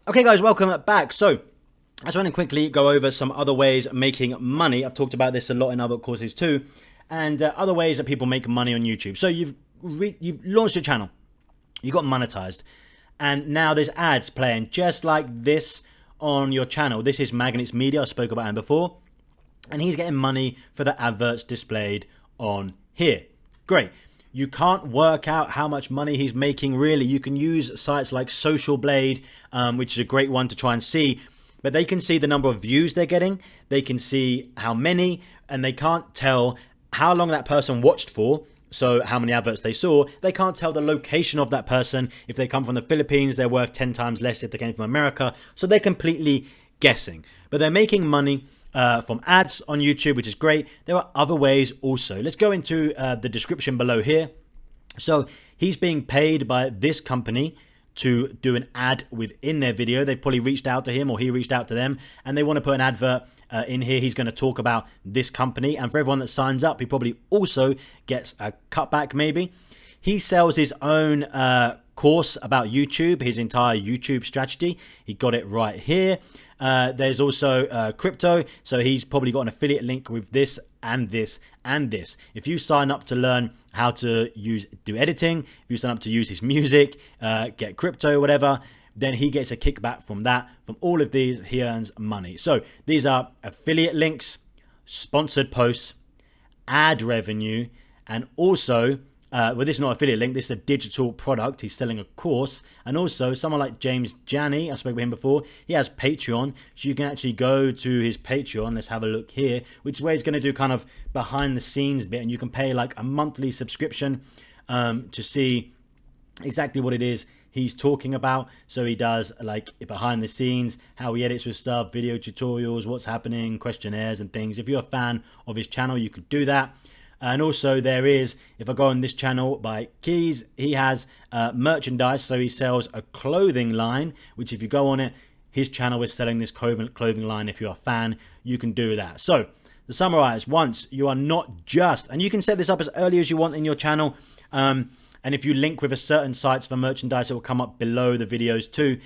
Okay guys, welcome back. So I just want to quickly go over some other ways of making money. I've talked about this a lot in other courses too, and other ways that people make money on YouTube. So you've launched your channel, you got monetized, and now there's ads playing just like this on your channel. This is Magnets Media, I spoke about him before, and he's getting money for the adverts displayed on here. Great. You can't work out how much money he's making really. You can use sites like Social Blade, which is a great one to try and see, but they can see the number of views they're getting. They can see how many, and they can't tell how long that person watched for. So how many adverts they saw. They can't tell the location of that person. If they come from the Philippines, they're worth 10 times less if they came from America. So they're completely guessing, but they're making money from ads on YouTube, which is great. There are other ways also. Let's go into the description below here. So he's being paid by this company to do an ad within their video. They probably reached out to him, or he reached out to them, and they want to put an advert in here. He's going to talk about this company, and for everyone that signs up, he probably also gets a cutback maybe. He sells his own course about YouTube, his entire YouTube strategy. He got it right here. There's also crypto, so he's probably got an affiliate link with this and this and this. If you sign up to learn how to do editing, if you sign up to use his music, get crypto, whatever, then he gets a kickback from that. From all of these, he earns money. So these are affiliate links, sponsored posts, ad revenue, and also well, this is not affiliate link. This is a digital product. He's selling a course. And also someone like James Jani, I spoke with him before, he has Patreon. So you can actually go to his Patreon. Let's have a look here, which is where he's going to do kind of behind the scenes bit. And you can pay like a monthly subscription to see exactly what it is he's talking about. So he does like behind the scenes, how he edits with stuff, video tutorials, what's happening, questionnaires and things. If you're a fan of his channel, you could do that. And also there is, if I go on this channel by Keys, he has merchandise. So he sells a clothing line, which if you go on it, his channel is selling this clothing line. If you're a fan, you can do that. So to summarize, once you are not just, and you can set this up as early as you want in your channel. And if you link with a certain sites for merchandise, it will come up below the videos too.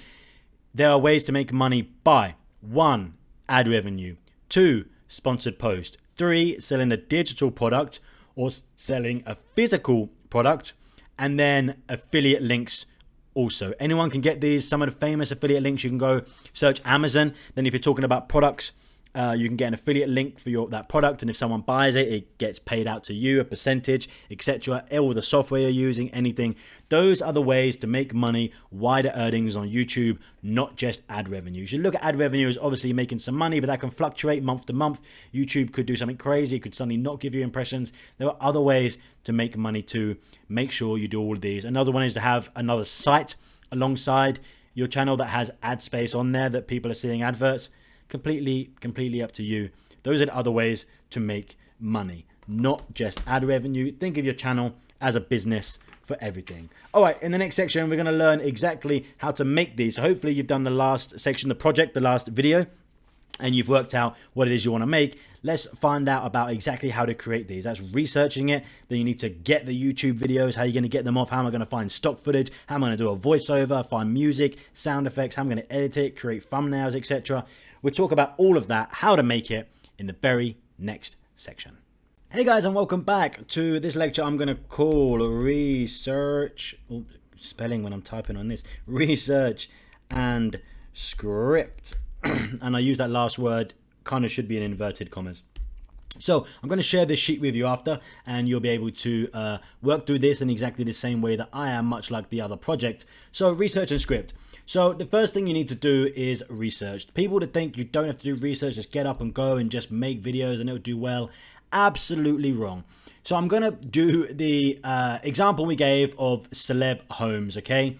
There are ways to make money by 1, ad revenue, 2, sponsored post, 3, selling a digital product or selling a physical product, and then affiliate links also. Anyone can get these. Some of the famous affiliate links, you can go search Amazon. Then if you're talking about products, you can get an affiliate link for that product, and if someone buys it, it gets paid out to you, a percentage, etc. All the software you're using, anything. Those are the ways to make money, wider earnings on YouTube, not just ad revenue. You should look at ad revenue as obviously making some money, but that can fluctuate month to month. YouTube could do something crazy, it could suddenly not give you impressions. There are other ways to make money too. Make sure you do all of these. Another one is to have another site alongside your channel that has ad space on there that people are seeing adverts. Completely up to you. Those are the other ways to make money, not just ad revenue. Think of your channel as a business for everything. All right, in the next section, we're going to learn exactly how to make these. So hopefully you've done the last section, the project, the last video, and you've worked out what it is you want to make. Let's find out about exactly how to create these. That's researching it. Then you need to get the YouTube videos. How are you going to get them off? How am I going to find stock footage? How am I going to do a voiceover, find music, sound effects? How am I going to edit it, create thumbnails, etc. We'll talk about all of that, how to make it, in the very next section. Hey guys, and welcome back to this lecture I'm going to call Research, spelling when I'm typing on this, Research and Script. And I use that last word, kind of should be in inverted commas. So I'm going to share this sheet with you after, and you'll be able to work through this in exactly the same way that I am, much like the other project. So research and script. So the first thing you need to do is research. People that think you don't have to do research, just get up and go and just make videos and it'll do well. Absolutely wrong. So I'm going to do the example we gave of celeb homes, okay?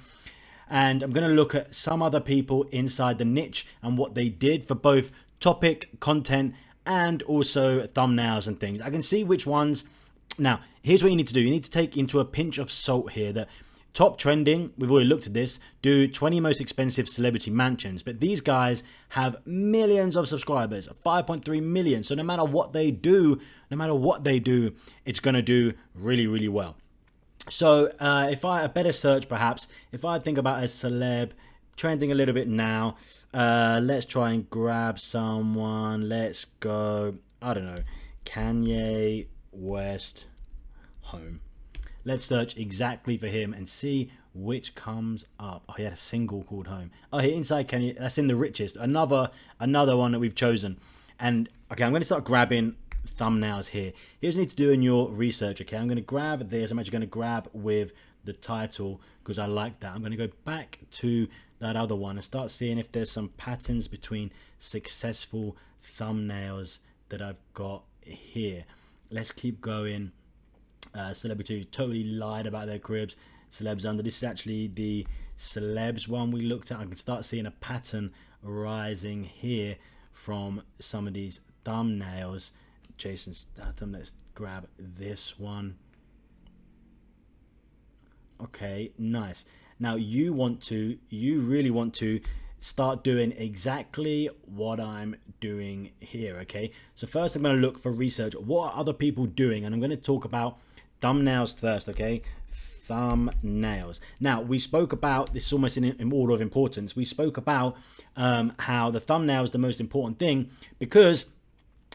And I'm going to look at some other people inside the niche and what they did for both topic, content, and also thumbnails and things. I can see which ones. Now, here's what you need to do. You need to take into a pinch of salt here that top trending, we've already looked at this, do 20 most expensive celebrity mansions. But these guys have millions of subscribers, 5.3 million. So no matter what they do, it's going to do really, really well. So if I, a better search perhaps, if I think about a celeb trending a little bit now. Let's try and grab someone. Let's go, I don't know, Kanye West home. Let's search exactly for him and see which comes up. Oh, he had a single called home. Oh, here inside Kanye, that's in the richest. Another one that we've chosen. And okay, I'm going to start grabbing thumbnails here. Here's what you need to do in your research. Okay, I'm going to grab this. I'm actually going to grab with the title because I like that. I'm going to go back to that other one and start seeing if there's some patterns between successful thumbnails that I've got here. Let's keep going. Celebrity totally lied about their cribs. Celebs under. This is actually the celebs one we looked at. I can start seeing a pattern rising here from some of these thumbnails. Jason Statham. Let's grab this one. Okay, nice. Now you really want to start doing exactly what I'm doing here. Okay, so first I'm going to look for research. What are other people doing? And I'm going to talk about thumbnails first. Okay, thumbnails. Now we spoke about this almost in order of importance. We spoke about how the thumbnail is the most important thing, because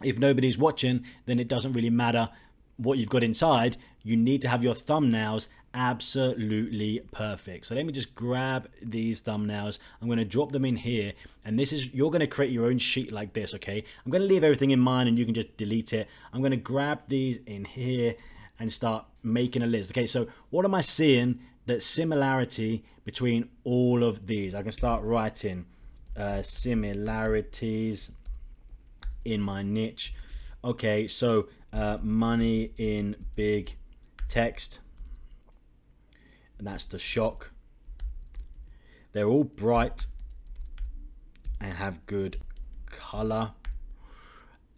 if nobody's watching, then it doesn't really matter what you've got inside. You need to have your thumbnails absolutely perfect. So let me just grab these thumbnails. I'm going to drop them in here, and this is, you're going to create your own sheet like this. Okay, I'm going to leave everything in mine and you can just delete it. I'm going to grab these in here and start making a list. Okay, so what am I seeing that similarity between all of these? I can start writing similarities in my niche. Okay, so money in big text, and that's the shock. They're all bright and have good color.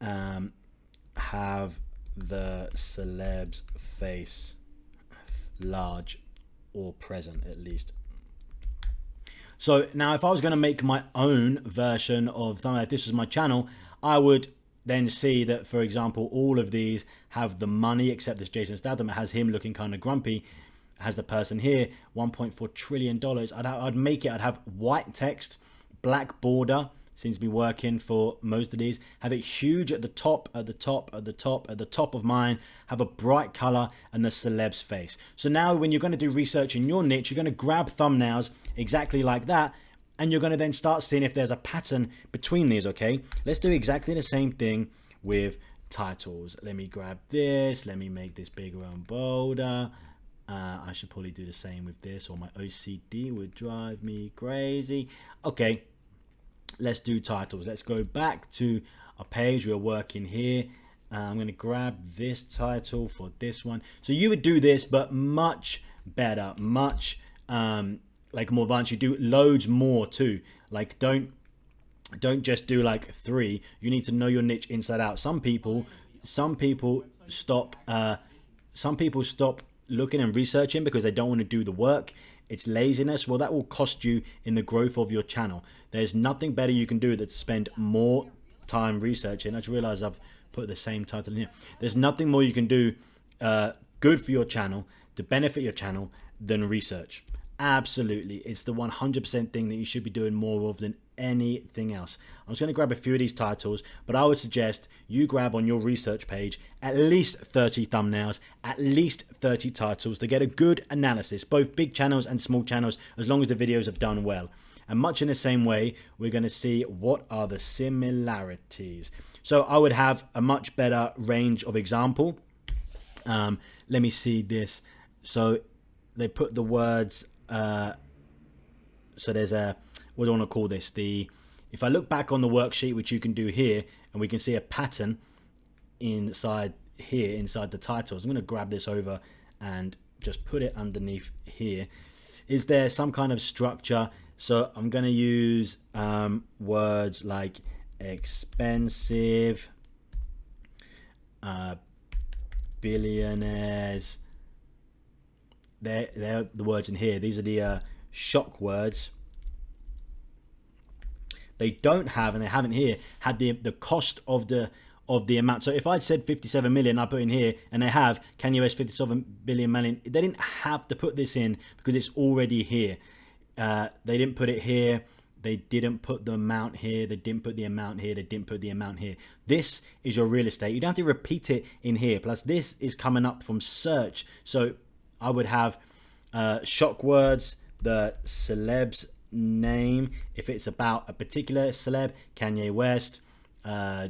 Have the celeb's face large or present at least. So now if I was going to make my own version of thumbnail, if this was my channel, I would then see that, for example, all of these have the money, except this Jason Statham. It has him looking kind of grumpy. It has the person here, $1.4 trillion. I'd make it, I'd have white text, black border, seems to be working for most of these. Have it huge at the top, at the top, at the top, at the top of mine. Have a bright color and the celeb's face. So now when you're going to do research in your niche, you're going to grab thumbnails exactly like that, and you're going to then start seeing if there's a pattern between these. Okay, let's do exactly the same thing with titles. Let me grab this. Let me make this bigger and bolder. I should probably do the same with this, or my OCD would drive me crazy. Okay, let's do titles. Let's go back to a page. We're working here. I'm going to grab this title for this one. So you would do this, but much better, much like more advanced. You do loads more too. Like don't just do like 3. You need to know your niche inside out. Some people stop looking and researching because they don't want to do the work. It's laziness. Well, that will cost you in the growth of your channel. There's nothing better you can do than spend more time researching. I just realized I've put the same title in here. There's nothing more you can do good for your channel, to benefit your channel, than research. Absolutely. It's the 100% thing that you should be doing more of than anything else. I'm just going to grab a few of these titles, but I would suggest you grab on your research page at least 30 thumbnails, at least 30 titles to get a good analysis, both big channels and small channels, as long as the videos have done well. And much in the same way, we're going to see what are the similarities. So I would have a much better range of example. Let me see this. So they put the words, so there's a, what do I want to call this? If I look back on the worksheet, which you can do here, and we can see a pattern inside here, inside the titles. I'm going to grab this over and just put it underneath here. Is there some kind of structure? So I'm going to use words like expensive, billionaires. They're the words in here. These are the shock words. They don't have, and they haven't here, had the cost of the amount. So if I'd said 57 million, I put in here, and they have Kanye West 57 billion million. They didn't have to put this in because it's already here. They didn't put it here. They didn't put the amount here. They didn't put the amount here. They didn't put the amount here. This is your real estate. You don't have to repeat it in here. Plus, this is coming up from search. So I would have shock words, the celeb's name. If it's about a particular celeb, Kanye West,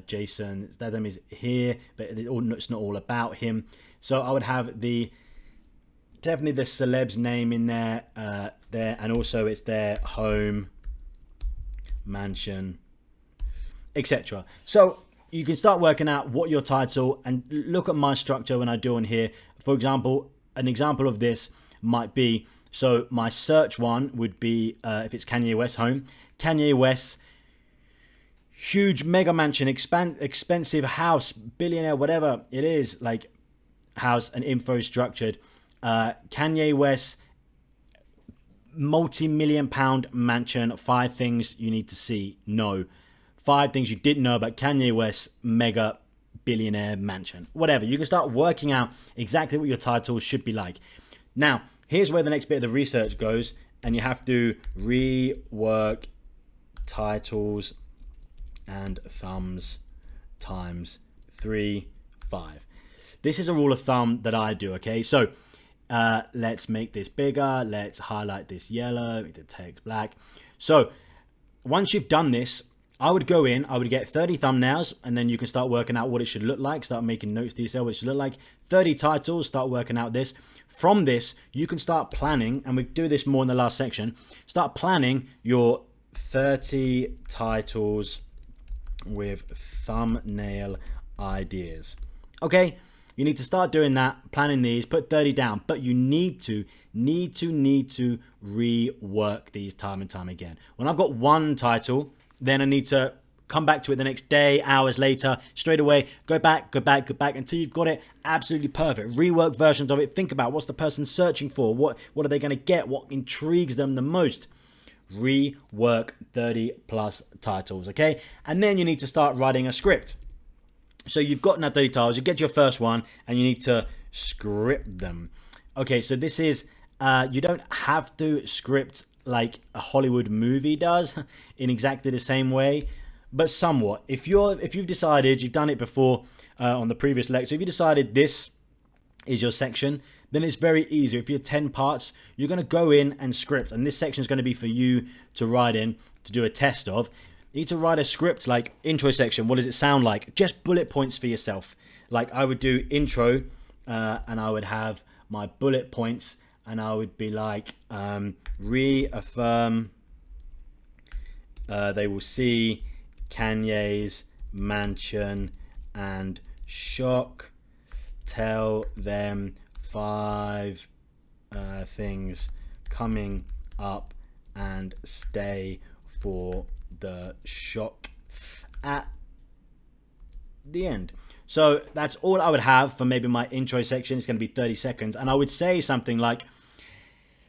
Jason Statham is here, but it's not all about him. So I would have definitely the celeb's name in there, and also it's their home, mansion, etc. So you can start working out what your title, and look at my structure when I do on here. For example, an example of this might be, so my search one would be, if it's Kanye West home, Kanye West huge mega mansion, expensive house, billionaire, whatever it is, like house and info structured. Kanye West multi-million pound mansion, 5 things you need to see. No. 5 things you didn't know about Kanye West's mega billionaire mansion. Whatever. You can start working out exactly what your title should be like. Now, here's where the next bit of the research goes, and you have to rework titles and thumbs times 3, 5. This is a rule of thumb that I do, okay? So let's make this bigger. Let's highlight this yellow, make the text black. So once you've done this, I would go in, I would get 30 thumbnails, and then you can start working out what it should look like. Start making notes to yourself what it should look like. 30 titles, start working out this. From this, you can start planning, and we do this more in the last section. Start planning your 30 titles with thumbnail ideas. Okay? You need to start doing that, planning these, put 30 down, but you need to rework these time and time again. When I've got one title, then I need to come back to it the next day, hours later, straight away, go back until you've got it absolutely perfect. Rework versions of it. Think about what's the person searching for? What are they going to get? What intrigues them the most? Rework 30 plus titles, okay? And then you need to start writing a script. So you've got now 30 titles, you get your first one, and you need to script them. Okay, so this is, you don't have to script like a Hollywood movie does in exactly the same way, but somewhat. If you've decided, you've done it before on the previous lecture, if you decided this is your section, then it's very easy. If you're 10 parts, you're going to go in and script, and this section is going to be for you to write in, to do a test of. You need to write a script like intro section. What does it sound like? Just bullet points for yourself. Like I would do intro, and I would have my bullet points, and I would be like, reaffirm, they will see Kanye's mansion and shock, tell them 5 things coming up, and stay for the shock at the end. So that's all I would have for maybe my intro section. It's going to be 30 seconds, and I would say something like,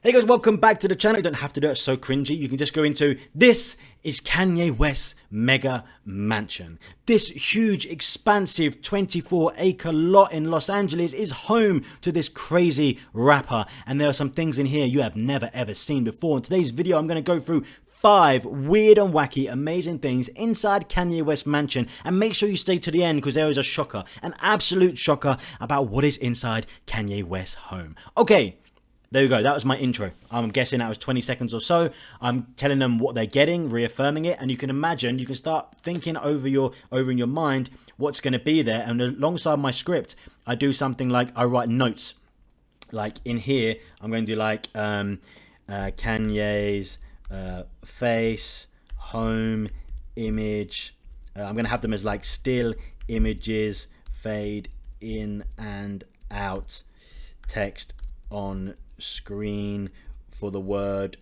hey guys, welcome back to the channel. You don't have to do it so cringy. You can just go into, this is Kanye West's mega mansion. This huge, expansive 24-acre lot in Los Angeles is home to this crazy rapper. And there are some things in here you have never ever seen before. In today's video, I'm going to go through 5 weird and wacky, amazing things inside Kanye West's mansion. And make sure you stay to the end, because there is a shocker, an absolute shocker about what is inside Kanye West's home. Okay. There you go. That was my intro. I'm guessing that was 20 seconds or so. I'm telling them what they're getting, reaffirming it, and you can imagine, you can start thinking over in your mind what's going to be there. And alongside my script, I do something like I write notes. Like in here, I'm going to do like Kanye's face, home, image. I'm going to have them as like still images, fade in and out, text on screen for the word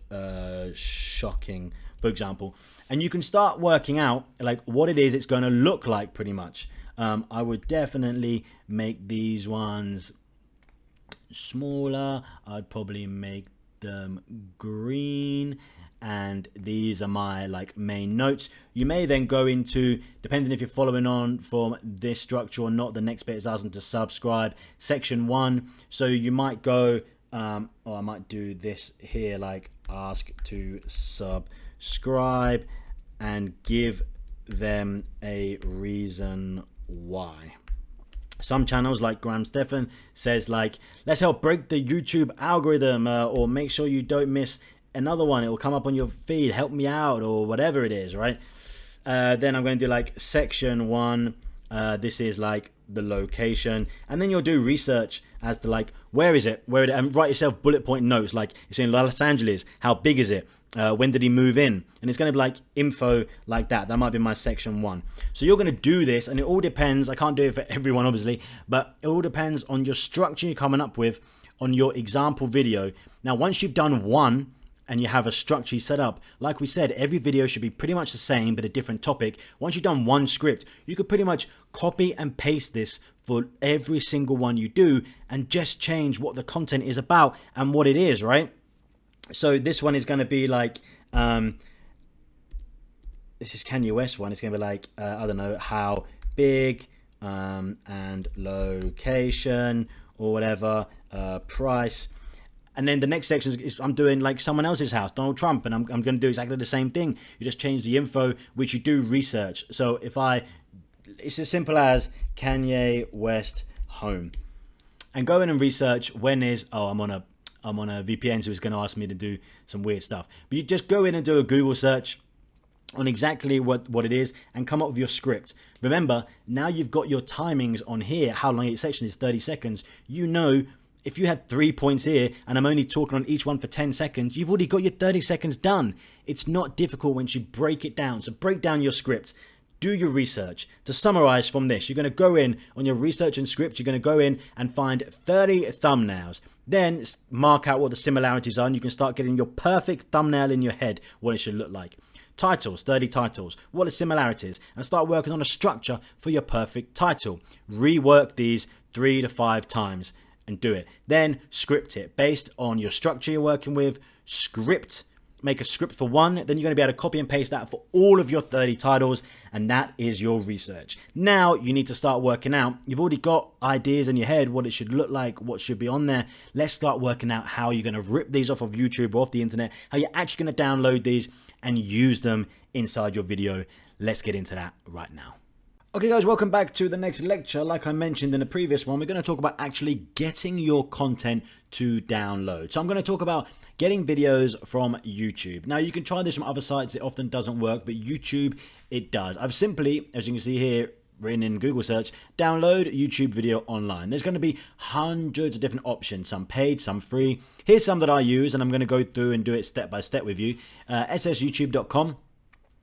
shocking, for example. And you can start working out like what it is it's going to look like pretty much. I would definitely make these ones smaller. I'd probably make them green, and these are my like main notes. You may then go into, depending if you're following on from this structure or not, the next bit is asking to subscribe, section 1. So you might go or I might do this here, like ask to subscribe and give them a reason why. Some channels like Graham Stephan says like, let's help break the YouTube algorithm, or make sure you don't miss another one. It will come up on your feed. Help me out, or whatever it is, right? Then I'm going to do like section 1. This is like the location, and then you'll do research as to like where is it, and write yourself bullet point notes like it's in Los Angeles. How big is it? When did he move in? And it's going to be like info like that. That might be my section 1. So you're going to do this, and it all depends. I can't do it for everyone, obviously, but it all depends on your structure you're coming up with on your example video. Now, once you've done one and you have a structure set up, like we said, every video should be pretty much the same, but a different topic. Once you've done one script, you could pretty much copy and paste this for every single one you do, and just change what the content is about and what it is, right? So this one is going to be like, this is Kanye West one. It's going to be like, I don't know, how big, and location, or whatever, price. And then the next section is I'm doing like someone else's house, Donald Trump, and I'm going to do exactly the same thing. You just change the info, which you do research. So if it's as simple as Kanye West home, and go in and research when is, I'm on a VPN, so it's going to ask me to do some weird stuff. But you just go in and do a Google search on exactly what it is and come up with your script. Remember, now you've got your timings on here, how long each section is, 30 seconds. You know, if you had 3 points here and I'm only talking on each one for 10 seconds, you've already got your 30 seconds done. It's not difficult once you break it down. So break down your script. Do your research. To summarize from this, you're going to go in on your research and script. You're going to go in and find 30 thumbnails. Then mark out what the similarities are, and you can start getting your perfect thumbnail in your head, what it should look like. Titles, 30 titles. What are the similarities? And start working on a structure for your perfect title. Rework these 3 to 5 times and do it. Then script it based on your structure you're working with. Make a script for one, then you're going to be able to copy and paste that for all of your 30 titles, and that is your research. Now you need to start working out. You've already got ideas in your head, what it should look like, what should be on there. Let's start working out how you're going to rip these off of YouTube or off the internet, how you're actually going to download these and use them inside your video. Let's get into that right now. Okay guys, welcome back to the next lecture. Like I mentioned in the previous one, we're going to talk about actually getting your content to download. So I'm going to talk about getting videos from YouTube. Now you can try this from other sites, it often doesn't work, but YouTube, it does. I've simply, as you can see here, written in Google search, download YouTube video online. There's going to be hundreds of different options, some paid, some free. Here's some that I use, and I'm going to go through and do it step by step with you. ssyoutube.com.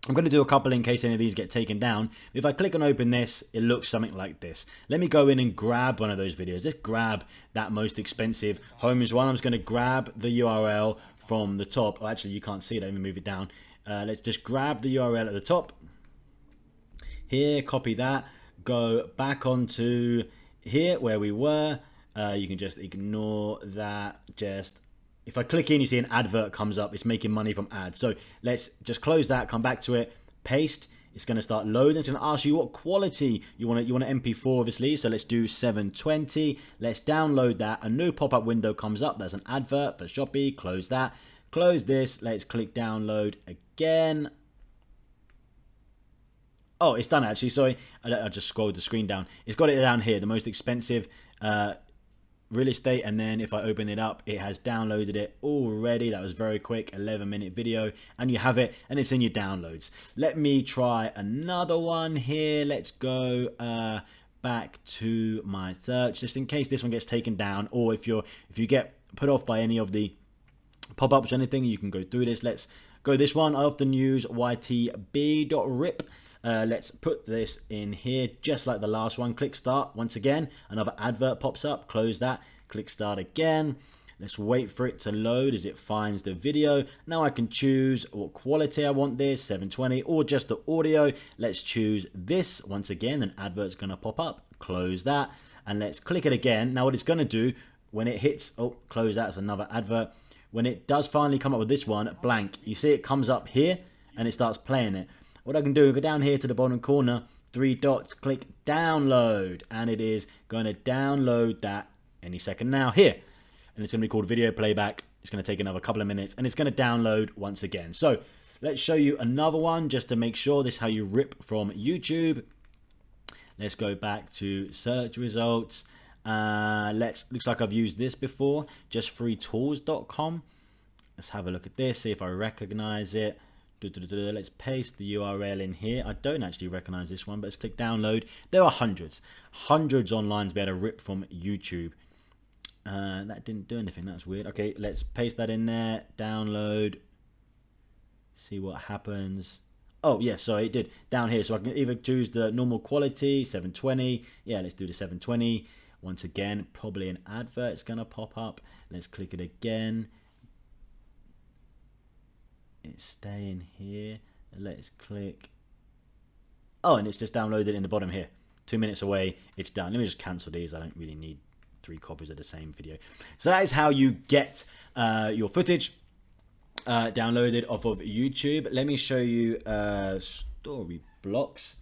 I'm going to do a couple in case any of these get taken down. If I click on open this, it looks something like this. Let me go in and grab one of those videos. Let's grab that most expensive Homes one. I'm just going to grab the URL from the top. Oh, actually, you can't see it. Let me move it down. Let's just grab the URL at the top. Here, copy that. Go back onto here where we were. You can just ignore that. If I click in, you see an advert comes up. It's making money from ads. So let's just close that, come back to it, paste. It's going to start loading. It's going to ask you what quality you want. You want an MP4, obviously. So let's do 720. Let's download that. A new pop-up window comes up. There's an advert for Shopee. Close that. Close this. Let's click download again. Oh, it's done actually. Sorry, I just scrolled the screen down. It's got it down here. The most expensive real estate, and then if I open it up, it has downloaded it already. That was very quick, 11-minute video, and you have it, and it's in your downloads. Let me try another one here. Let's go back to my search, just in case this one gets taken down, or if you get put off by any of the pop-ups or anything, you can go through this. Let's go this one. I often use ytb.rip. Let's put this in here just like the last one. Click start. Once again, another advert pops up. Close that. Click start again. Let's wait for it to load as it finds the video. Now I can choose what quality I want this, 720 or just the audio. Let's choose this. Once again, an advert's going to pop up. Close that, and let's click it again. Now what it's going to do when it hits, close that, it's another advert. When it does finally come up with this one, blank, you see it comes up here and it starts playing it. What I can do, go down here to the bottom corner, 3 dots, click download, and it is going to download that any second now. Here, and it's going to be called video playback. It's going to take another couple of minutes, and it's going to download once again. So let's show you another one just to make sure this is how you rip from YouTube. Let's go back to search results. Looks like I've used this before, justfreetools.com. Let's have a look at this, see if I recognize it. Let's paste the URL in here. I don't actually recognize this one, but let's click download. There are hundreds online to be able to rip from YouTube. That didn't do anything. That's weird. Okay, let's paste that in there. Download. See what happens. Oh, yeah, so it did down here. So I can either choose the normal quality, 720. Yeah, let's do the 720. Once again, probably an advert is going to pop up. Let's click it again. It's staying here. Let's click. Oh, and it's just downloaded in the bottom here. 2 minutes away, it's done. Let me just cancel these. I don't really need 3 copies of the same video. So that is how you get your footage downloaded off of YouTube. Let me show you Storyblocks,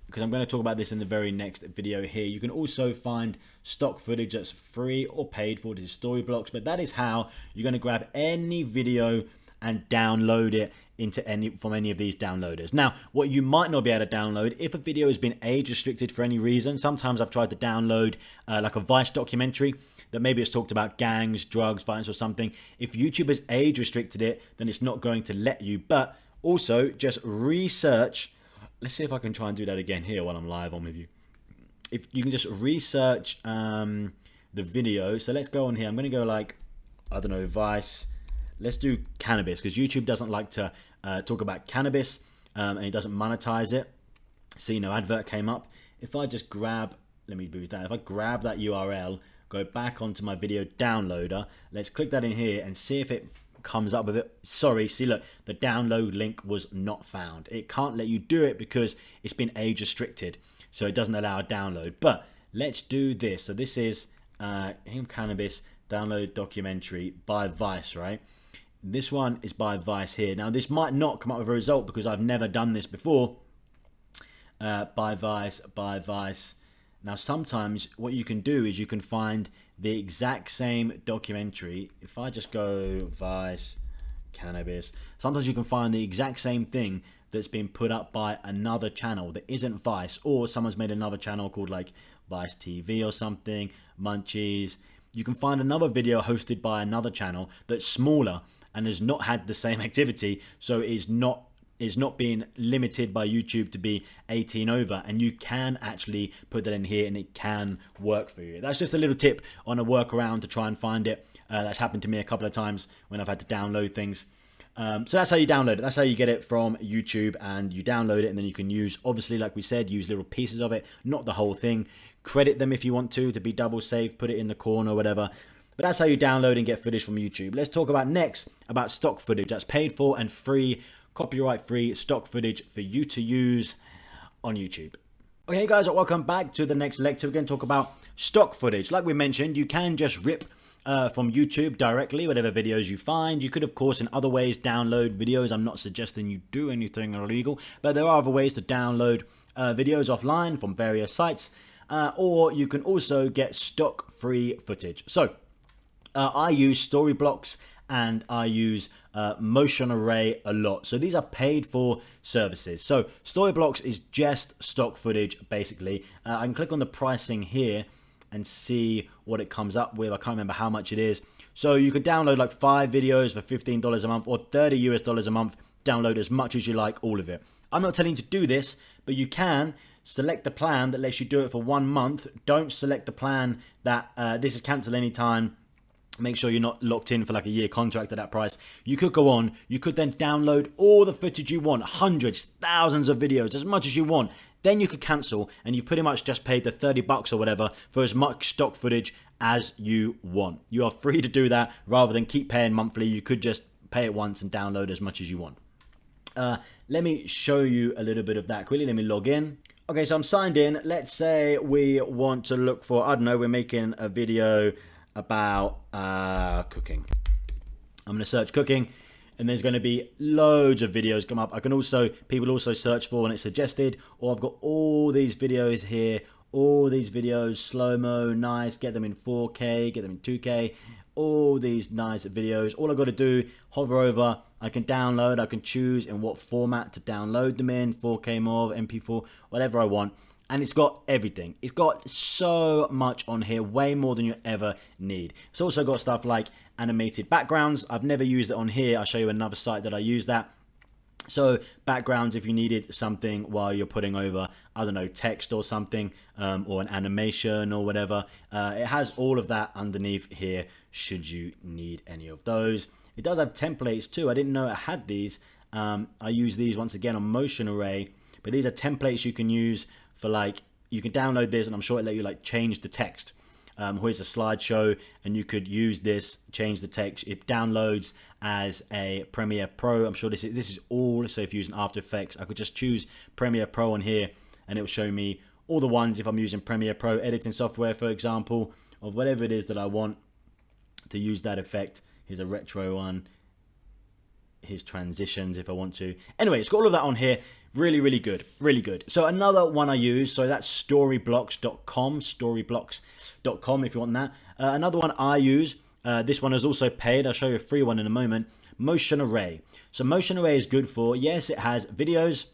because I'm going to talk about this in the very next video here. You can also find stock footage that's free or paid for. This is Storyblocks, but that is how you're going to grab any video and download it from any of these downloaders. Now, what you might not be able to download, if a video has been age restricted for any reason, sometimes I've tried to download like a Vice documentary that maybe it's talked about gangs, drugs, violence or something. If YouTube has age restricted it, then it's not going to let you. But also just research. Let's see if I can try and do that again here while I'm live on with you. If you can just research the video. So let's go on here. I'm going to go like, I don't know, Vice. Let's do cannabis, because YouTube doesn't like to talk about cannabis and it doesn't monetize it. See, no advert came up. If I just grab, let me move that. If I grab that URL, go back onto my video downloader, let's click that in here and see if it comes up with it. Sorry, see, look, the download link was not found. It can't let you do it because it's been age restricted, so it doesn't allow a download. But let's do this. So this is cannabis download documentary by Vice, right? This one is by Vice here. Now, this might not come up with a result because I've never done this before. By Vice. Now, sometimes what you can do is you can find the exact same documentary. If I just go Vice, cannabis, sometimes you can find the exact same thing that's been put up by another channel that isn't Vice, or someone's made another channel called like Vice TV or something, Munchies. You can find another video hosted by another channel that's smaller and has not had the same activity, so is not being limited by YouTube to be 18 over, and you can actually put that in here and it can work for you. That's just a little tip on a workaround to try and find it. That's happened to me a couple of times when I've had to download things. So that's how you download it. That's how you get it from YouTube, and you download it and then you can use, obviously, like we said, use little pieces of it, not the whole thing. Credit them if you want to be double safe, put it in the corner or whatever. But that's how you download and get footage from YouTube. Let's talk about next about stock footage. That's paid for and free, copyright free stock footage for you to use on YouTube. Okay guys, welcome back to the next lecture. We're going to talk about stock footage. Like we mentioned, you can just rip from YouTube directly, whatever videos you find. You could, of course, in other ways download videos. I'm not suggesting you do anything illegal, but there are other ways to download videos offline from various sites. Or you can also get stock free footage. So I use Storyblocks and I use Motion Array a lot. So these are paid for services. So Storyblocks is just stock footage basically. I can click on the pricing here and see what it comes up with. I can't remember how much it is. So you could download like 5 videos for $15 a month or $30 US a month. Download as much as you like, all of it. I'm not telling you to do this, but you can select the plan that lets you do it for 1 month. Don't select the plan that this is cancel anytime. Make sure you're not locked in for like a year contract at that price. You could go on. You could then download all the footage you want, hundreds, thousands of videos, as much as you want. Then you could cancel and you've pretty much just paid the $30 or whatever for as much stock footage as you want. You are free to do that rather than keep paying monthly. You could just pay it once and download as much as you want. Let me show you a little bit of that quickly. Let me log in. Okay, so I'm signed in. Let's say we want to look for, I don't know, we're making a video about cooking. I'm going to search cooking and there's going to be loads of videos come up. I can also, people also search for when it's suggested, or I've got all these videos here all these videos, slow-mo, nice, get them in 4K, get them in 2K, all these nice videos. All I got to do, hover over, I can download, I can choose in what format to download them in, 4K, MOV, MP4, whatever I want. And it's got everything. It's got so much on here, way more than you ever need. It's also got stuff like animated backgrounds. I've never used it on here. I'll show you another site that I use that. So backgrounds, if you needed something while you're putting over, I don't know, text or something, or an animation or whatever, it has all of that underneath here should you need any of those. It does have templates too. I didn't know it had these. I use these once again on Motion Array, but these are templates you can use for, like, you can download this and I'm sure it'll let you like change the text. Here's a slideshow and you could use this, change the text. It downloads as a Premiere Pro. I'm sure this is all, so if you're using After Effects, I could just choose Premiere Pro on here and it will show me all the ones if I'm using Premiere Pro editing software, for example, of whatever it is that I want to use that effect. Here's a retro one. His transitions if I want to. Anyway, it's got all of that on here. Really, really good. Really good. So another one I use, so that's storyblocks.com, storyblocks.com if you want that. Another one I use, this one is also paid. I'll show you a free one in a moment. Motion Array. So Motion Array is good for, yes, it has videos,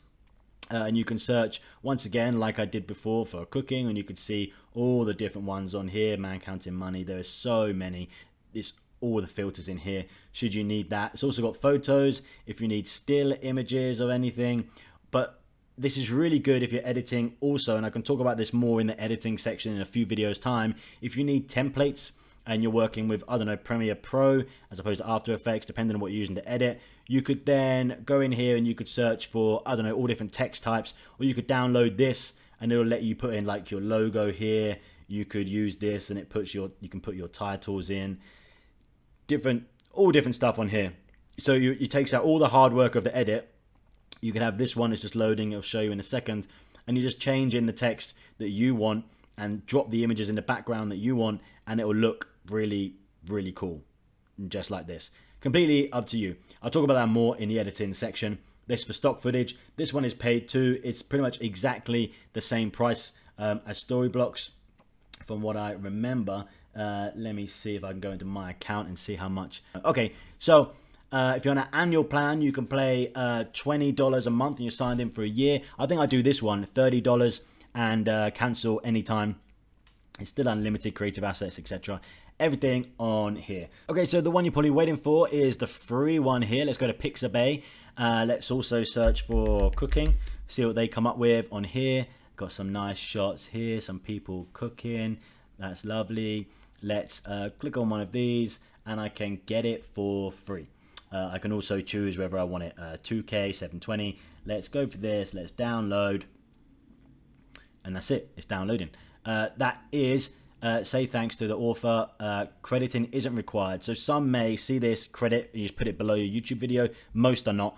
and you can search once again like I did before for cooking, and you could see all the different ones on here. Man Counting Money. There are so many. It's all the filters in here should you need that. It's also got photos if you need still images or anything, but this is really good if you're editing also, and I can talk about this more in the editing section in a few videos time. If you need templates and you're working with, I don't know, Premiere Pro as opposed to After Effects, depending on what you're using to edit, you could then go in here and you could search for, I don't know, all different text types, or you could download this and it'll let you put in like your logo here. You could use this and it puts you can put your titles in, all different stuff on here. So it takes out all the hard work of the edit. You can have this one, it's just loading, it'll show you in a second, and you just change in the text that you want and drop the images in the background that you want, and it will look really, really cool, just like this. Completely up to you. I'll talk about that more in the editing section. This for stock footage. This one is paid too. It's pretty much exactly the same price as Storyblocks from what I remember. Let me see if I can go into my account and see how much. Okay, so if you're on an annual plan, you can pay $20 a month and you're signed in for a year. I think I do this one, $30, and cancel anytime. It's still unlimited creative assets, etc. Everything on here. Okay, so the one you're probably waiting for is the free one here. Let's go to Pixabay. Let's also search for cooking, see what they come up with on here. Got some nice shots here, some people cooking. That's lovely. Let's click on one of these and I can get it for free. I can also choose whether I want it 2K, 720. Let's go for this. Let's download. And that's it. It's downloading. That is, say thanks to the author. Crediting isn't required. So some may see this credit and you just put it below your YouTube video. Most are not.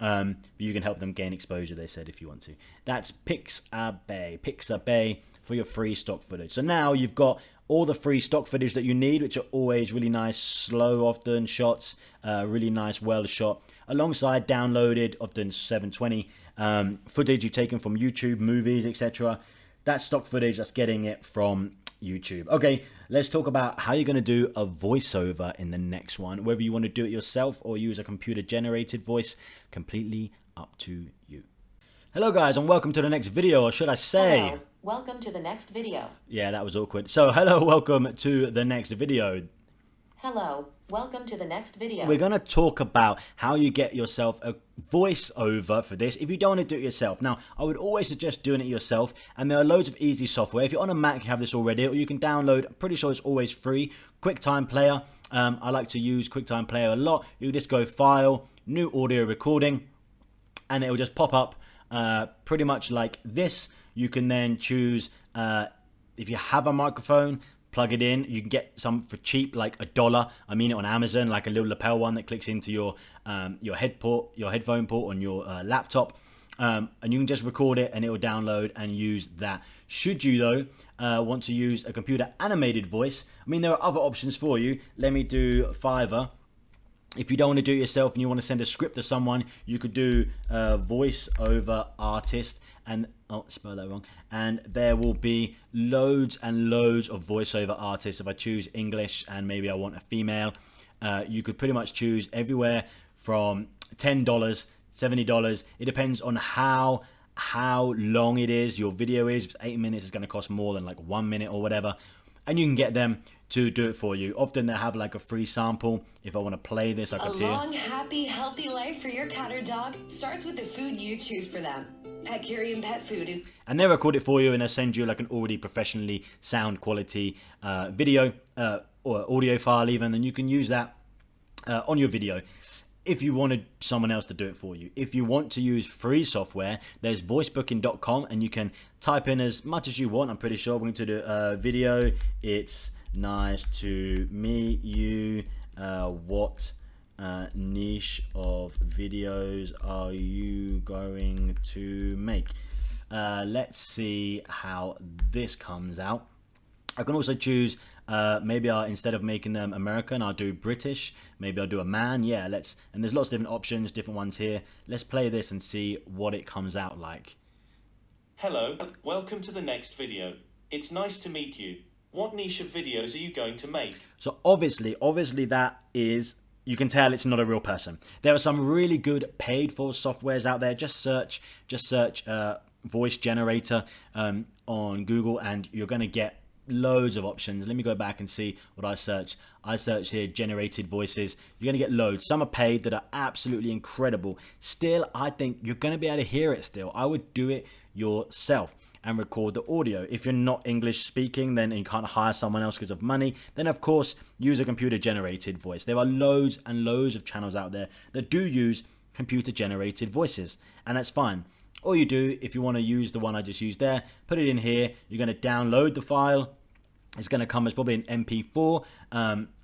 But you can help them gain exposure, they said, if you want to. That's Pixabay for your free stock footage. So now you've got all the free stock footage that you need, which are always really nice, slow, often shots, really nice, well shot, alongside downloaded, often 720 footage you've taken from YouTube, movies, etc. That's stock footage. That's getting it from YouTube. Okay, let's talk about how you're going to do a voiceover in the next one. Whether you want to do it yourself or use a computer generated voice, completely up to you. Hello guys, and welcome to the next video, or should I say... Hello. Welcome to the next video. Yeah, that was awkward. So hello, welcome to the next video. Hello, welcome to the next video. We're going to talk about how you get yourself a voiceover for this if you don't want to do it yourself. Now, I would always suggest doing it yourself, and there are loads of easy software. If you're on a Mac, you have this already, or you can download, I'm pretty sure it's always free, QuickTime Player. I like to use QuickTime Player a lot. You just go File, New Audio Recording, and it will just pop up pretty much like this. You can then choose, if you have a microphone, plug it in. You can get some for cheap, like $1. I mean it on Amazon, like a little lapel one that clicks into your headphone port on your laptop, and you can just record it and it will download and use that. Should you though want to use a computer animated voice, I mean there are other options for you. Let me do Fiverr. If you don't want to do it yourself and you want to send a script to someone, you could do voiceover artist, and spell that wrong. And there will be loads and loads of voiceover artists. If I choose English and maybe I want a female, you could pretty much choose everywhere from $10, $70. It depends on how long it is your video is. If it's 8 minutes, it's going to cost more than like 1 minute or whatever. And you can get them to do it for you. Often they have like a free sample. If I want to play this, I could hear. A long, happy, healthy life for your cat or dog starts with the food you choose for them. Petcurium Pet Food is... And they record it for you, and they'll send you like an already professionally sound quality video or audio file even, and you can use that on your video if you wanted someone else to do it for you. If you want to use free software, there's voicebooking.com, and you can type in as much as you want. I'm pretty sure we're going to do a video. It's nice to meet you. What niche of videos are you going to make? Let's see how this comes out. I can also choose maybe instead of making them American, I'll do British. Maybe I'll do a man. Yeah, and there's lots of different options, different ones here. Let's play this and see what it comes out like. Hello, welcome to the next video. It's nice to meet you. What niche of videos are you going to make? So obviously that is, you can tell it's not a real person. There are some really good paid for softwares out there. Just search voice generator on Google, and you're going to get loads of options. Let me go back and see what I search. I search here generated voices. You're going to get loads. Some are paid that are absolutely incredible. Still, I think you're going to be able to hear it still. I would do it yourself and record the audio. If you're not English speaking, then you can't hire someone else because of money, then of course use a computer generated voice. There are loads and loads of channels out there that do use computer generated voices, and that's fine. All you do, if you want to use the one I just used there, put it in here. You're going to download the file. It's going to come as probably an MP4.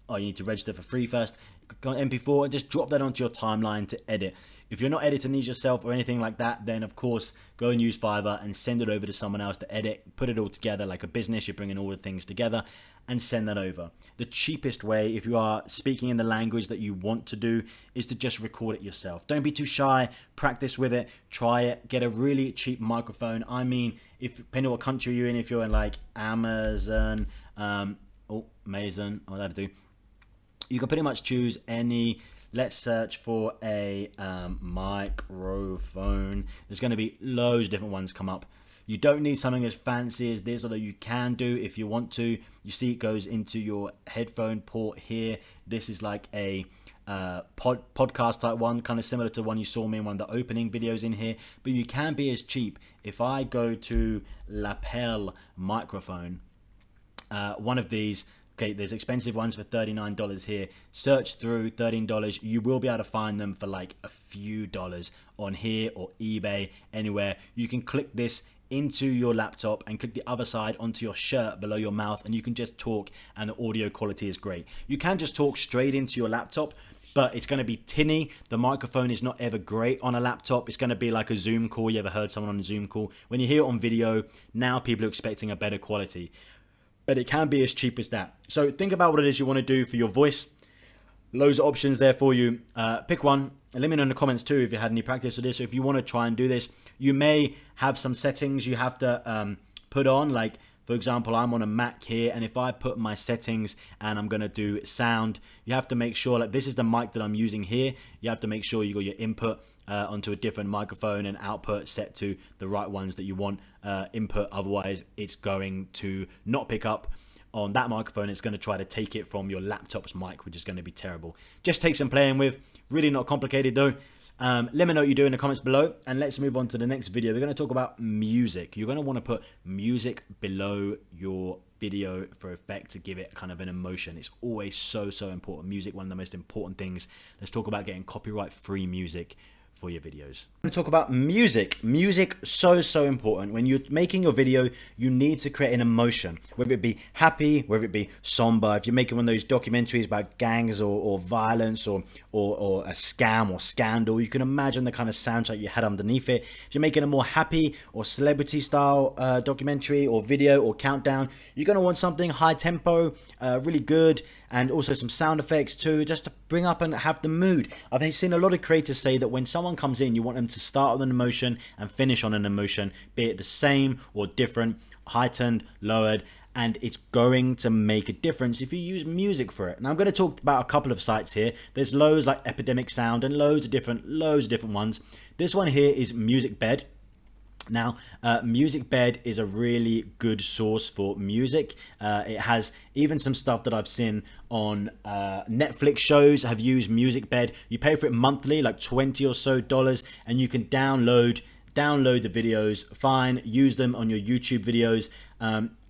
You need to register for free first. Go on MP4 and just drop that onto your timeline to edit. If you're not editing these yourself or anything like that, then of course go and use Fiverr and send it over to someone else to edit. Put it all together like a business. You're bringing all the things together and send that over. The cheapest way, if you are speaking in the language that you want to do, is to just record it yourself. Don't be too shy. Practice with it. Try it. Get a really cheap microphone. I mean, if depending on what country you're in, if you're in like Amazon, Amazon, that'll do. You can pretty much choose any. Let's search for a microphone. There's going to be loads of different ones come up. You don't need something as fancy as this, although you can do if you want to. You see it goes into your headphone port here. This is like a podcast type one, kind of similar to one you saw me in one of the opening videos in here. But you can be as cheap. If I go to lapel microphone, one of these, okay, there's expensive ones for $39 here. Search through $13. You will be able to find them for like a few dollars on here or eBay, anywhere. You can click this into your laptop and click the other side onto your shirt below your mouth, and you can just talk, and the audio quality is great. You can just talk straight into your laptop, but it's going to be tinny. The microphone is not ever great on a laptop. It's going to be like a Zoom call. You ever heard someone on a Zoom call? When you hear it on video, now people are expecting a better quality. But it can be as cheap as that. So think about what it is you want to do for your voice. Loads of options there for you. Pick one. And let me know in the comments too if you had any practice with this. So if you want to try and do this, you may have some settings you have to put on. Like, for example, I'm on a Mac here, and if I put my settings and I'm going to do sound, you have to make sure, like, this is the mic that I'm using here. You have to make sure you got your input onto a different microphone and output set to the right ones that you want input. Otherwise, it's going to not pick up on that microphone. It's going to try to take it from your laptop's mic, which is going to be terrible. Just take some playing with. Really not complicated though. Let me know what you do in the comments below, and let's move on to the next video. We're going to talk about music. You're going to want to put music below your video for effect to give it kind of an emotion. It's always so important. Music, one of the most important things. Let's talk about getting copyright free music for your videos. I'm going to talk about music. Music, so important. When you're making your video, you need to create an emotion, whether it be happy, whether it be somber. If you're making one of those documentaries about gangs or violence or a scam or scandal, you can imagine the kind of soundtrack you had underneath it. If you're making a more happy or celebrity style documentary or video or countdown, you're going to want something high tempo, really good, and also some sound effects too, just to bring up and have the mood. I've seen a lot of creators say that when someone comes in, you want them to start on an emotion and finish on an emotion, be it the same or different, heightened, lowered, and it's going to make a difference if you use music for it. Now I'm going to talk about a couple of sites here. There's loads like Epidemic Sound and loads of different ones. This one here is MusicBed. Now, MusicBed is a really good source for music. It has even some stuff that I've seen on Netflix shows have used MusicBed. You pay for it monthly, like $20 or so, and you can download the videos, fine, use them on your YouTube videos.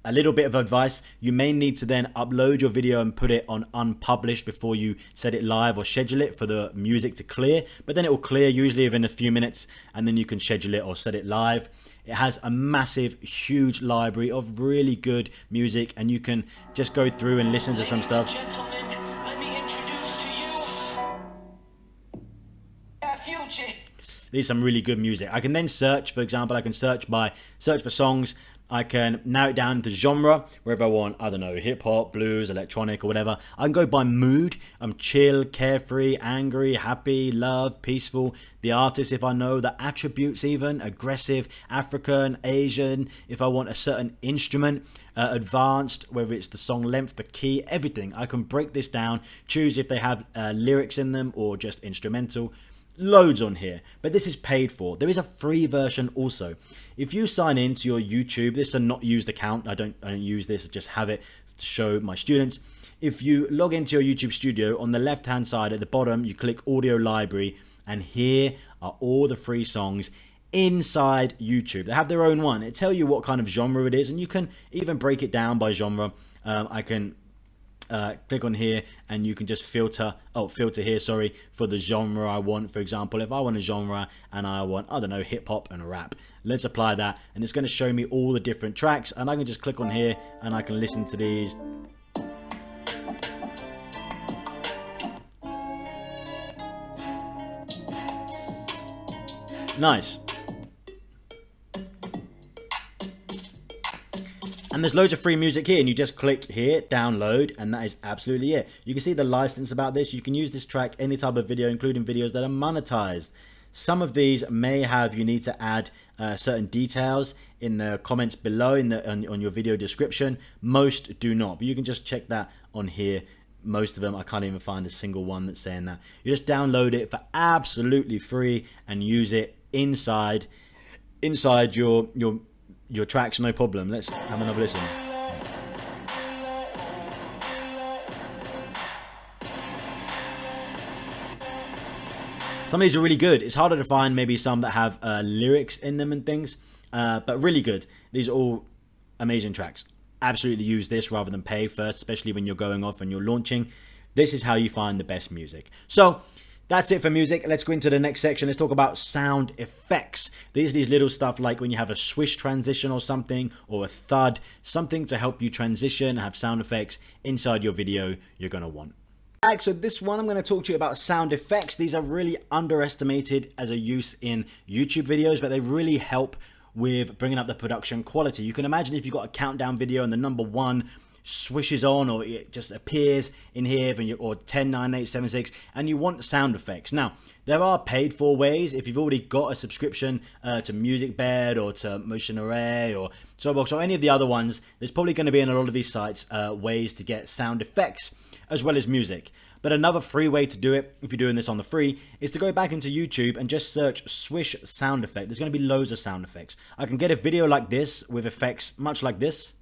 A little bit of advice, you may need to then upload your video and put it on unpublished before you set it live or schedule it for the music to clear, but then it will clear usually within a few minutes, and then you can schedule it or set it live. It has a massive, huge library of really good music, and you can just go through and listen to some stuff. There's some really good music. I can then search, for example, I can search for songs. I can narrow it down to genre, wherever I want, I don't know, hip hop, blues, electronic or whatever. I can go by mood. I'm chill, carefree, angry, happy, love, peaceful. The artist, if I know, the attributes even, aggressive, African, Asian, if I want a certain instrument, advanced, whether it's the song length, the key, everything. I can break this down, choose if they have lyrics in them or just instrumental. Loads on here, but this is paid for. There is a free version also. If you sign into your YouTube, this is a not used account. I don't use this, I just have it to show my students. If you log into your YouTube studio, on the left hand side at the bottom, you click audio library, and here are all the free songs inside YouTube. They have their own one. It tells you what kind of genre it is, and you can even break it down by genre. I can click on here and you can just filter here, sorry, for the genre I want. For example, if I want a genre and I want, I don't know, hip hop and rap, let's apply that, and it's going to show me all the different tracks, and I can just click on here and I can listen to these. Nice. And there's loads of free music here, and you just click here, download, and that is absolutely it. You can see the license about this. You can use this track any type of video, including videos that are monetized. Some of these may have, you need to add certain details in the comments below on your video description. Most do not, but you can just check that on here. Most of them, I can't even find a single one that's saying that. You just download it for absolutely free and use it inside your tracks, no problem. Let's have another listen. Some of these are really good. It's harder to find maybe some that have lyrics in them and things, but really good. These are all amazing tracks. Absolutely use this rather than pay first, especially when you're going off and you're launching. This is how you find the best music. So that's it for music. Let's go into the next section. Let's talk about sound effects. These little stuff like when you have a swish transition or something, or a thud, something to help you transition, have sound effects inside your video you're going to want. So this one, I'm going to talk to you about sound effects. These are really underestimated as a use in YouTube videos, but they really help with bringing up the production quality. You can imagine if you've got a countdown video and the number one swishes on, or it just appears in here, or 10, 9, 8, 7, 6, and you want sound effects. Now, there are paid for ways. If you've already got a subscription to MusicBed or to Motion Array or Soapbox or any of the other ones, there's probably going to be in a lot of these sites ways to get sound effects as well as music. But another free way to do it, if you're doing this on the free, is to go back into YouTube and just search swish sound effect. There's going to be loads of sound effects. I can get a video like this with effects much like this.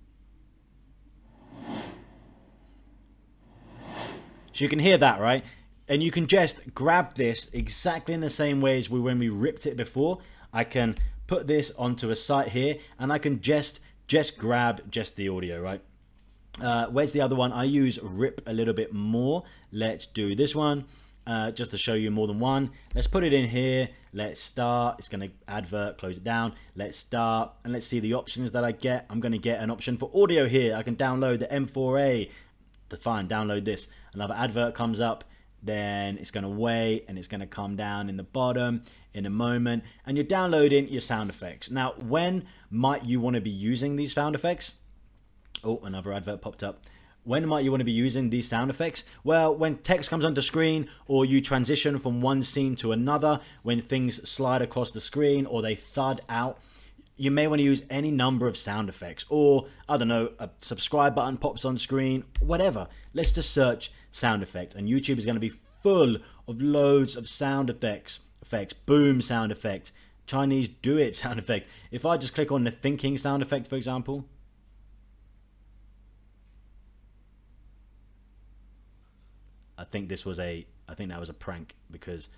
So you can hear that, right? And you can just grab this exactly in the same way as when we ripped it before. I can put this onto a site here, and I can just grab just the audio, right? Where's the other one? I use Rip a little bit more. Let's do this one just to show you more than one. Let's put it in here. Let's start. It's going to advert, close it down. Let's start, and let's see the options that I get. I'm going to get an option for audio here. I can download the M4A. Fine, download this. Another advert comes up. Then it's going to wait, and it's going to come down in the bottom in a moment, and you're downloading your sound effects. Now, when might you want to be using these sound effects? Oh, another advert popped up. When might you want to be using these sound effects? Well, when text comes onto screen, or you transition from one scene to another, when things slide across the screen or they thud out, you may want to use any number of sound effects. Or, I don't know, a subscribe button pops on screen, whatever. Let's just search sound effect, and YouTube is going to be full of loads of sound effects. Boom sound effect, Chinese do it sound effect. If I just click on the thinking sound effect, for example, I think that was a prank because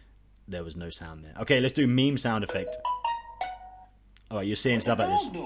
there was no sound there. Okay, let's do meme sound effect. All right, you're seeing stuff like this.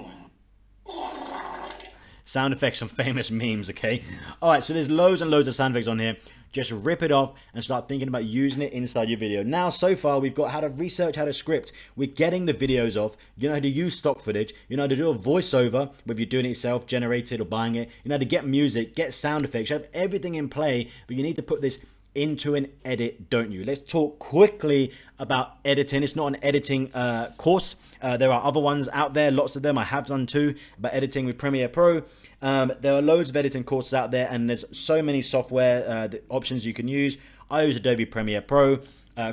Sound effects from famous memes, okay? All right, so there's loads and loads of sound effects on here. Just rip it off and start thinking about using it inside your video. Now, so far, we've got how to research, how to script. We're getting the videos off. You know how to use stock footage. You know how to do a voiceover, whether you're doing it yourself, generated or buying it. You know how to get music, get sound effects. You have everything in play, but you need to put this into an edit, don't you? Let's talk quickly about editing. It's not an editing course. There are other ones out there, lots of them. I have done too, about editing with Premiere Pro. There are loads of editing courses out there, and there's so many software the options you can use. I use Adobe Premiere Pro,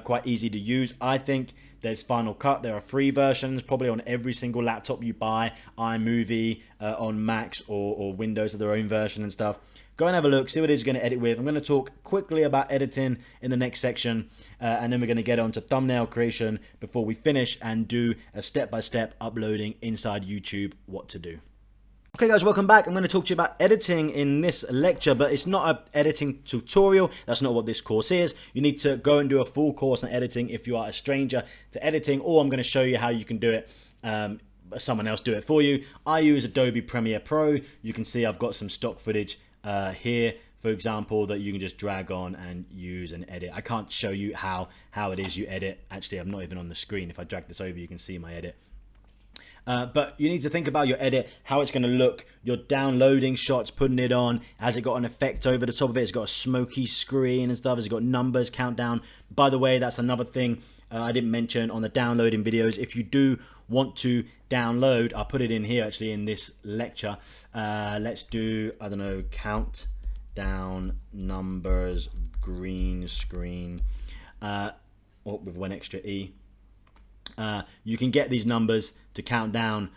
quite easy to use. I think there's Final Cut. There are free versions, probably on every single laptop you buy. iMovie on Macs or Windows have their own version and stuff. Go and have a look, see what it is you're going to edit with. I'm going to talk quickly about editing in the next section, and then we're going to get on to thumbnail creation before we finish and do a step-by-step uploading inside YouTube, what to do. Okay guys, welcome back. I'm going to talk to you about editing in this lecture, but it's not an editing tutorial. That's not what this course is. You need to go and do a full course on editing if you are a stranger to editing, or I'm going to show you how you can do it. Someone else do it for you. I use Adobe Premiere Pro. You can see I've got some stock footage here, for example, that you can just drag on and use and edit. I can't show you how it is you edit. Actually, I'm not even on the screen. If I drag this over, you can see my edit. But you need to think about your edit, how it's going to look. You're downloading shots, putting it on. Has it got an effect over the top of it? It's got a smoky screen and stuff. Has it got numbers, countdown? By the way, that's another thing I didn't mention on the downloading videos. If you do want to download, I'll put it in here actually in this lecture. Let's do, I don't know, countdown numbers, green screen, with one extra E. You can get these numbers to count down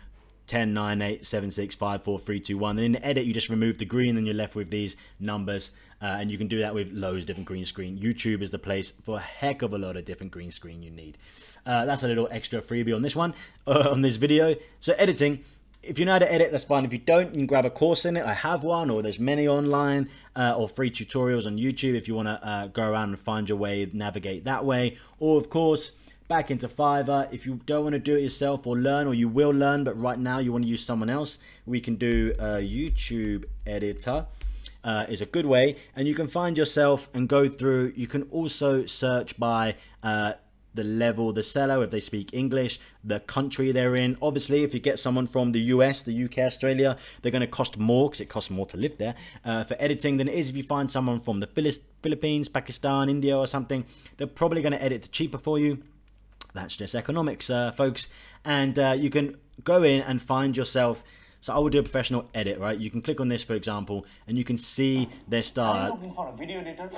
10, 9, 8, 7, 6, 5, 4, 3, 2, 1. And in the edit, you just remove the green and you're left with these numbers. And you can do that with loads of different green screen. YouTube is the place for a heck of a lot of different green screen you need. That's a little extra freebie on this one, on this video. So editing, if you know how to edit, that's fine. If you don't, you can grab a course in it. I have one, or there's many online, or free tutorials on YouTube if you want to go around and find your way, navigate that way. Or of course, back into Fiverr. If you don't want to do it yourself or learn, or you will learn, but right now you want to use someone else, we can do a YouTube editor. Is a good way, and you can find yourself and go through. You can also search by the level, the seller, if they speak English, the country they're in. Obviously, if you get someone from the US, the UK, Australia, they're going to cost more because it costs more to live there for editing than it is if you find someone from the Philippines, Pakistan, India or something. They're probably going to edit cheaper for you. That's just economics, folks. And you can go in and find yourself. So I will do a professional edit, right? You can click on this, for example, and you can see their style. Are you looking for a video editor?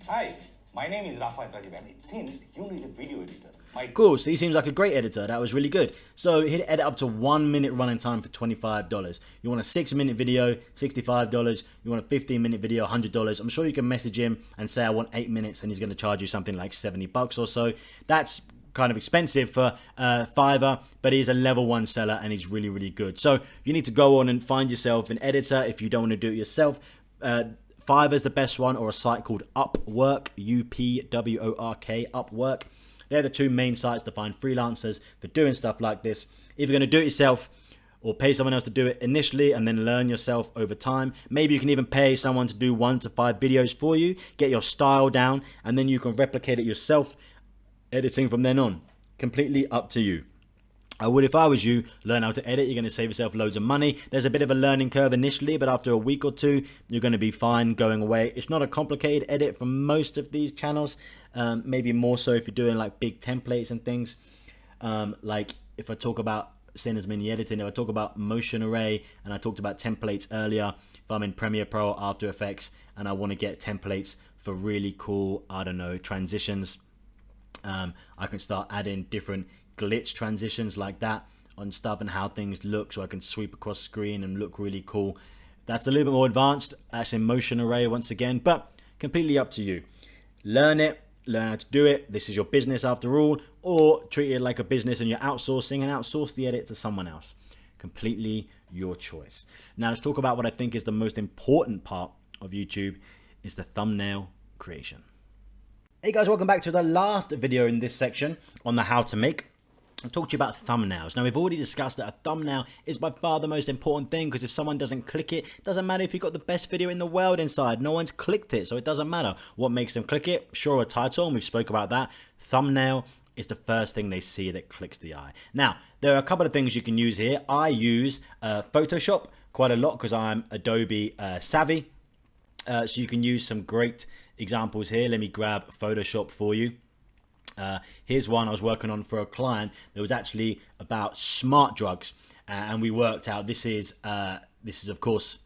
Hi, my name is Rafael Rajib, and it seems you need a video editor. Cool, so he seems like a great editor. That was really good. So he'd edit up to 1 minute running time for $25. You want a 6-minute video, $65. You want a 15-minute video, $100. I'm sure you can message him and say I want 8 minutes, and he's going to charge you something like $70 or so. That's kind of expensive for Fiverr, but he's a level 1 seller and he's really, really good. So you need to go on and find yourself an editor if you don't want to do it yourself. Fiverr's the best one, or a site called Upwork, UPWORK, Upwork. They're the two main sites to find freelancers for doing stuff like this. If you're going to do it yourself, or pay someone else to do it initially and then learn yourself over time. Maybe you can even pay someone to do 1 to 5 videos for you, get your style down, and then you can replicate it yourself, editing from then on. Completely up to you. I would, if I was you, learn how to edit. You're going to save yourself loads of money. There's a bit of a learning curve initially, but after a week or 2, you're going to be fine going away. It's not a complicated edit for most of these channels. Maybe more so if you're doing like big templates and things. Like if I talk about Sinner's Mini Editing, if I talk about Motion Array, and I talked about templates earlier, if I'm in Premiere Pro or After Effects and I want to get templates for really cool, I don't know, transitions, I can start adding different glitch transitions like that on stuff and how things look, so I can sweep across screen and look really cool. That's a little bit more advanced. That's in Motion Array once again, but completely up to you. Learn it, learn how to do it. This is your business after all, or treat it like a business and you're outsourcing, and outsource the edit to someone else. Completely your choice. Now let's talk about what I think is the most important part of YouTube, is the thumbnail creation. Hey guys, welcome back to the last video in this section on the how to make. I'll talk to you about thumbnails. Now, we've already discussed that a thumbnail is by far the most important thing, because if someone doesn't click it, it doesn't matter if you've got the best video in the world inside. No one's clicked it, so it doesn't matter. What makes them click it? Sure, a title, and we've spoke about that. Thumbnail is the first thing they see that clicks the eye. Now, there are a couple of things you can use here. I use Photoshop quite a lot because I'm Adobe savvy. So you can use some great examples here. Let me grab Photoshop for you. Here's one I was working on for a client that was actually about smart drugs, and we worked out this is of course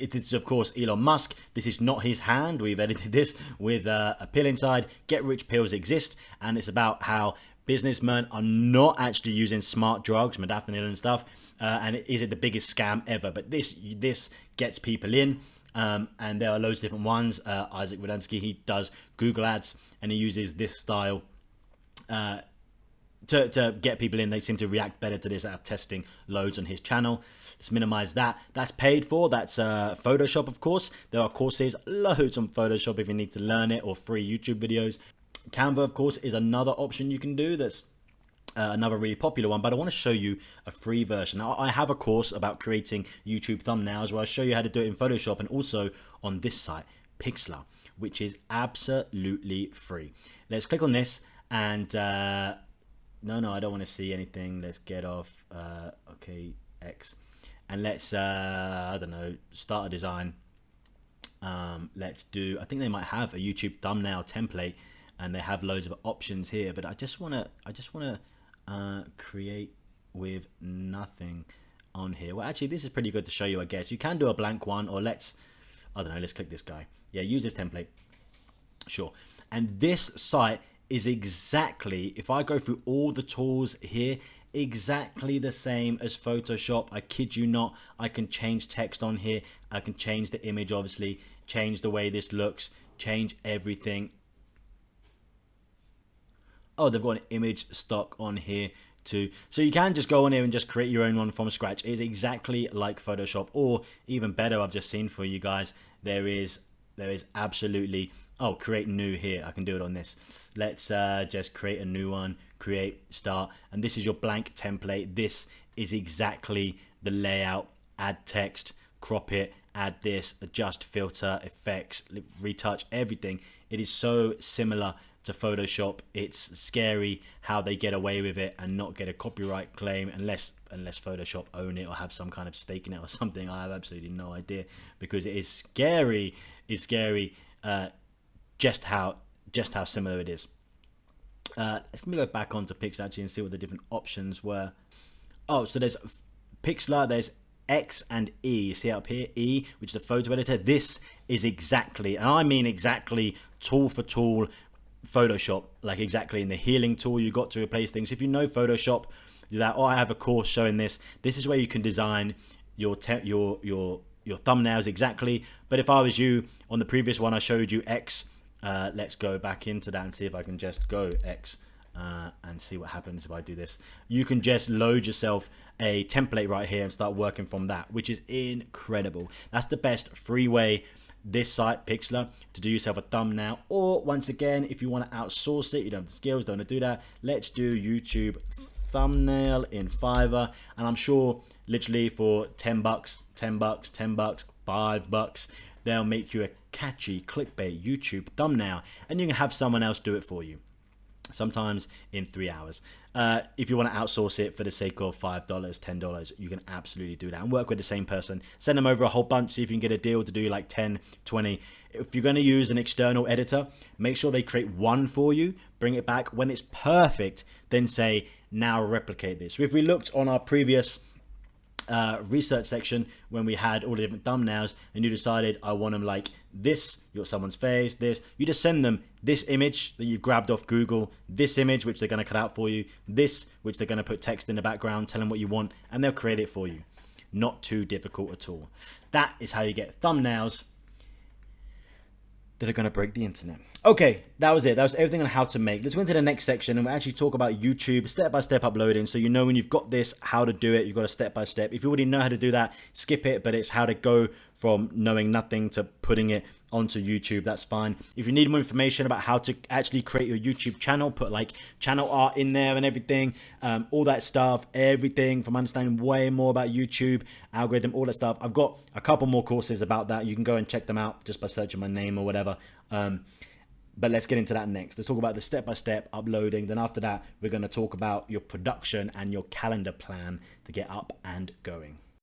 Elon Musk. This is not his hand. We've edited this with a pill inside. Get rich pills exist, and it's about how businessmen are not actually using smart drugs, modafinil and stuff, and is it the biggest scam ever? But this gets people in. And there are loads of different ones. Isaac Wodansky, he does Google ads, and he uses this style to get people in. They seem to react better to this out of testing loads on his channel. Let's minimize that. That's paid for. That's Photoshop, of course. There are courses, loads on Photoshop if you need to learn it, or free YouTube videos. Canva, of course, is another option you can do. That's another really popular one, but I want to show you a free version. Now, I have a course about creating YouTube thumbnails where I show you how to do it in Photoshop, and also on this site, Pixlr, which is absolutely free. Let's click on this, and no, I don't want to see anything. Let's get off, okay, X, and let's, I don't know, start a design. Let's do, I think they might have a YouTube thumbnail template, and they have loads of options here, but I just want to create with nothing on here. Well, actually, this is pretty good to show you, I guess. You can do a blank one, or let's click this guy. Yeah, use this template. Sure. And this site is exactly, if I go through all the tools here, exactly the same as Photoshop. I kid you not. I can change text on here. I can change the image, obviously, change the way this looks, change everything. Oh, they've got an image stock on here too. So you can just go on here and just create your own one from scratch. It's exactly like Photoshop, or even better, I've just seen for you guys. There is absolutely, oh, create new here. I can do it on this. Let's just create a new one, create, start. And this is your blank template. This is exactly the layout. Add text, crop it, add this, adjust filter, effects, retouch, everything. It is so similar to Photoshop. It's scary how they get away with it and not get a copyright claim unless Photoshop own it or have some kind of stake in it or something. I have absolutely no idea, because it is scary. It's scary just how similar it is. Let me go back onto Pixlr actually and see what the different options were. Oh, so there's Pixlr, there's X and E. You see up here, E, which is the photo editor. This is exactly, and I mean exactly, tool for tool Photoshop, like exactly in the healing tool you got to replace things. If you know Photoshop, that, oh, I have a course showing this. This is where you can design your thumbnails exactly. But if I was you, on the previous one I showed you X, let's go back into that and see if I can just go X and see what happens if I do this. You can just load yourself a template right here and start working from that, which is incredible. That's the best free way, this site, Pixlr, to do yourself a thumbnail. Or once again, if you want to outsource it, you don't have the skills, don't want to do that, let's do YouTube thumbnail in Fiverr, and I'm sure literally for $10, $10, $10, $5, they'll make you a catchy clickbait YouTube thumbnail, and you can have someone else do it for you. Sometimes in 3 hours. If you want to outsource it for the sake of $5, $10, you can absolutely do that and work with the same person. Send them over a whole bunch, see if you can get a deal to do like 10, 20. If you're going to use an external editor, make sure they create one for you, bring it back. When it's perfect, then say, now replicate this. So if we looked on our previous research section when we had all the different thumbnails and you decided I want them like this, you got someone's face, this, you just send them this image that you've grabbed off Google, this image which they're going to cut out for you, this which they're going to put text in the background, tell them what you want, and they'll create it for you. Not too difficult at all. That is how you get thumbnails that are going to break the internet. Okay, that was it. That was everything on how to make. Let's go into the next section and we'll actually talk about YouTube step-by-step uploading. So you know when you've got this, how to do it. You've got a step-by-step. If you already know how to do that, skip it, but it's how to go from knowing nothing to putting it onto YouTube. That's fine. If you need more information about how to actually create your YouTube channel, put like channel art in there and everything, all that stuff, everything from understanding way more about YouTube, algorithm, all that stuff. I've got a couple more courses about that. You can go and check them out just by searching my name or whatever. But let's get into that next. Let's talk about the step-by-step uploading. Then after that, we're going to talk about your production and your calendar plan to get up and going.